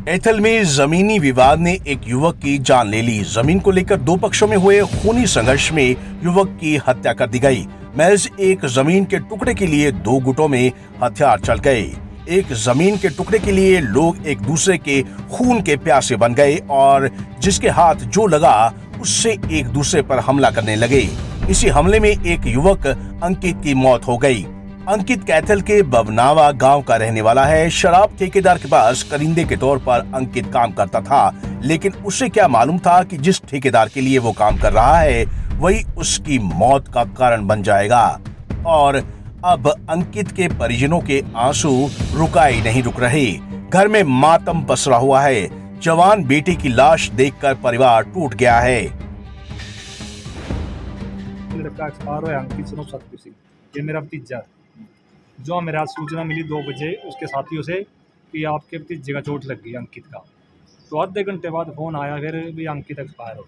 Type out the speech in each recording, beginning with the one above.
ऐथल में जमीनी विवाद ने एक युवक की जान ले ली। जमीन को लेकर दो पक्षों में हुए खूनी संघर्ष में युवक की हत्या कर दी गई। महज एक जमीन के टुकड़े के लिए दो गुटों में हथियार चल गए। एक जमीन के टुकड़े के लिए लोग एक दूसरे के खून के प्यासे बन गए और जिसके हाथ जो लगा उससे एक दूसरे पर हमला करने लगे। इसी हमले में एक युवक अंकित की मौत हो गई। अंकित कैथल के बबनावा गांव का रहने वाला है। शराब ठेकेदार के पास करिंदे के तौर पर अंकित काम करता था, लेकिन उसे क्या मालूम था कि जिस ठेकेदार के लिए वो काम कर रहा है वही उसकी मौत का कारण बन जाएगा। और अब अंकित के परिजनों के आंसू रुकाए नहीं रुक रहे। घर में मातम पसरा हुआ है। जवान बेटी की लाश देखकर परिवार टूट गया है। लड़का एक्सपायर हुआ अंकित सिंह, ये मेरा भतीजा। जो मेरा सूचना मिली 2 बजे उसके साथियों से कि आपके भतीजे का चोट लग गई अंकित का, तो आधे घंटे बाद फ़ोन आया फिर भी अंकित एक्सपायर हो।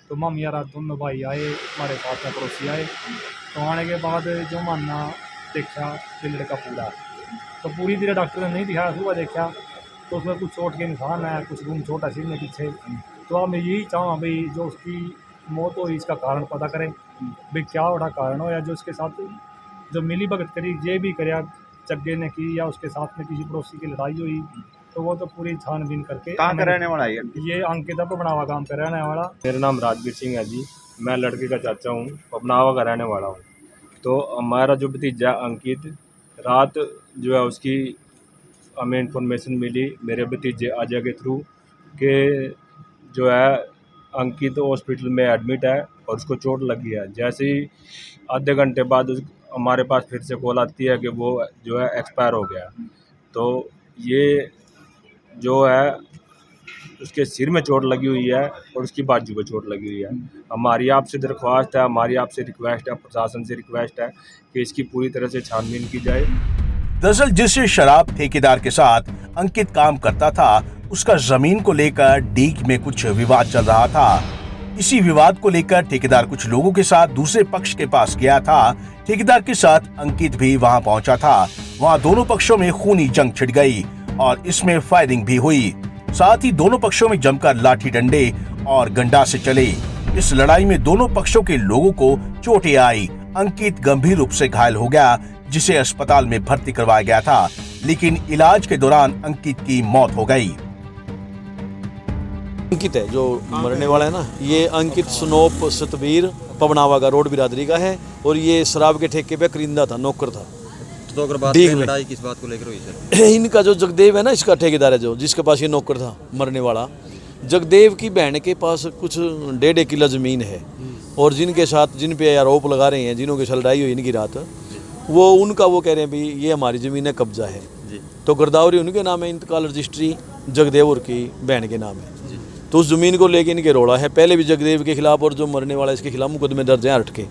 तो मम्मी यार दोनों भाई आए, हमारे साथ में पड़ोसी आए। तो आने के बाद जो मानना देखा कि लड़का पूरा, तो पूरी तरह डॉक्टर ने नहीं दिखाया। सुबह देखा तो उसमें कुछ चोट के निशान है, कुछ गुम छोटा सिर में पीछे। तो अब मैं यही चाहूँ भाई जो उसकी मौत हो इसका कारण पता करें भाई क्या बड़ा कारण हो, या जो उसके साथ जो मिली भगत करी ये भी करे जग्गे ने की, या उसके साथ में किसी पड़ोसी की लड़ाई हुई, तो वो तो पूरी छानबीन करके। कहाँ का रहने वाला है ये अंकित बबनावा गांव का रहने वाला। मेरा नाम राजवीर सिंह है जी। मैं लड़के का चाचा हूँ, बबनावा का रहने वाला हूँ। तो हमारा जो भतीजा अंकित, रात जो है उसकी हमें इन्फॉर्मेशन मिली मेरे भतीजे अजय के थ्रू कि जो है अंकित हॉस्पिटल में एडमिट है और उसको चोट लगी है। जैसे ही आधे घंटे बाद हमारे पास फिर से कॉल आती है कि वो जो है एक्सपायर हो गया। तो ये जो है उसके सिर में चोट लगी हुई है और उसकी बाजू पे चोट लगी हुई है। हमारी आपसे दरख्वास्त है, हमारी आपसे रिक्वेस्ट है, प्रशासन से रिक्वेस्ट है कि इसकी पूरी तरह से छानबीन की जाए। दरअसल जिस शराब ठेकेदार के साथ अंकित काम करता था उसका जमीन को लेकर डीग में कुछ विवाद चल रहा था। इसी विवाद को लेकर ठेकेदार कुछ लोगों के साथ दूसरे पक्ष के पास गया था। ठेकेदार के साथ अंकित भी वहां पहुंचा था। वहां दोनों पक्षों में खूनी जंग छिड़ गई और इसमें फायरिंग भी हुई। साथ ही दोनों पक्षों में जमकर लाठी डंडे और गंडासे चले। इस लड़ाई में दोनों पक्षों के लोगों को चोटें आई। अंकित गंभीर रूप से घायल हो गया, जिसे अस्पताल में भर्ती करवाया गया था, लेकिन इलाज के दौरान अंकित की मौत हो गई। अंकित है जो मरने वाला है ना, ये अंकित स्नोप सतबीर बबनावा का रोड बिरादरी का है और ये शराब के ठेके पे करिंदा था, नौकर था। तो अगर बात में लड़ाई किस बात को लेकर हुई सर? इनका जो जगदेव है ना, इसका ठेकेदार है जो जिसके पास ये नौकर था मरने वाला, जगदेव की बहन के पास कुछ 1.5 किला ज़मीन है और जिनके साथ जिन पे आरोप लगा रहे हैं, जिनों के लड़ाई हुई इनकी रात, वो उनका वो कह रहे हैं भाई ये हमारी ज़मीन है, कब्जा है। तो गिरदावरी उनके नाम है, इंतकाल रजिस्ट्री जगदेव और की बहन के नाम है। तो उस ज़मीन को लेके इनके रोड़ा है। पहले भी जगदेव के खिलाफ और जो मरने वाला इसके खिलाफ मुकदमे दर्ज हैं हटके,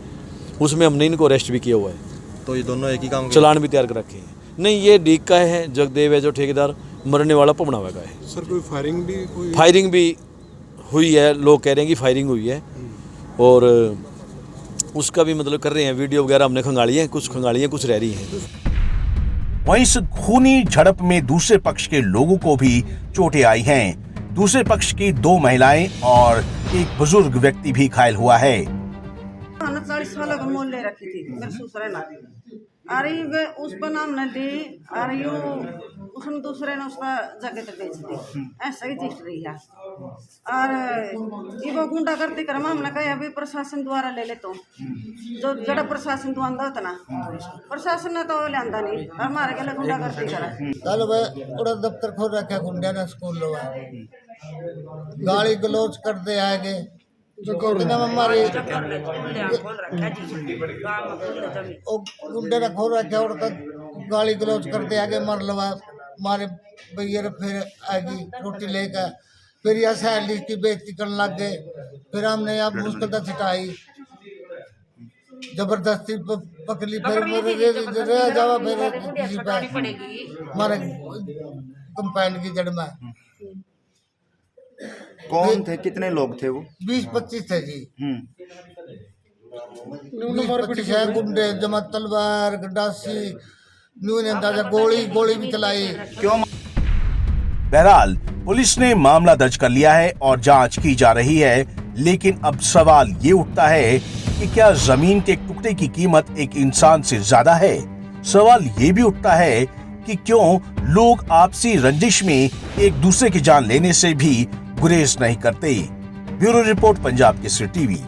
उसमें हमने इनको अरेस्ट भी किया हुआ है। तो ये दोनों एक ही काम, चलान भी तैयार कर रखे हैं। नहीं, ये डीग का है, जगदेव है जो ठेकेदार, मरने वाला बबनावा का है। सर कोई फायरिंग भी हुई है, लोग कह रहे हैं कि फायरिंग हुई है और उसका भी मतलब कर रहे हैं, वीडियो वगैरह हमने खंगाली है, कुछ खंगाली है, कुछ रह रही हैं। वहीं इस खूनी झड़प में दूसरे पक्ष के लोगों को भी चोटें आई हैं। दूसरे पक्ष की 2 महिलाएं और एक बुजुर्ग व्यक्ति भी घायल हुआ है। 40 साल का मोल ले रखी थी मेरे ससुर ने, अरे वे उस पर नाम न दी, अरे यो उसने दूसरे ने उसका जगह तक बेच दी। ऐसा ही चीज रही है। और ये वो गुंडा करती कर हमने कहा अभी प्रशासन द्वारा ले ले, तो जो जड़ा प्रशासन तो आंदा होता ना, प्रशासन ने तो ले आंदा नहीं, हमारे के लिए गुंडा करती कर। कल पूरा दफ्तर खोल रखा गुंडा ने, स्कूल लो गाली गलोच करते आएंगे गुंडे ने खोल रखा और गाली गलोच करते आगे मर लवा मारे भैया, फिर आएगी रोटी लेकर, फिर यह सैलरी की बेइज्जती करने लग गए। फिर हमने आप मुश्किल से छिटाई, जबरदस्ती पकड़ी, फिर जावा फिर हमारे कंपाइन की जड़ में। कौन थे, कितने लोग थे वो? 20-25 थे जी। 20-25 है गुंडे जमा तलवार गंडासी न्यू ने अंदाजा गोली भी चलाई। बहरहाल पुलिस ने मामला दर्ज कर लिया है और जांच की जा रही है, लेकिन अब सवाल ये उठता है कि क्या जमीन के टुकड़े की कीमत एक इंसान से ज्यादा है? सवाल ये भी उठता है कि क्यों लोग आपसी रंजिश में एक दूसरे की जान लेने से भी गुरेज नहीं करते। Bureau report, Punjab Kesari TV.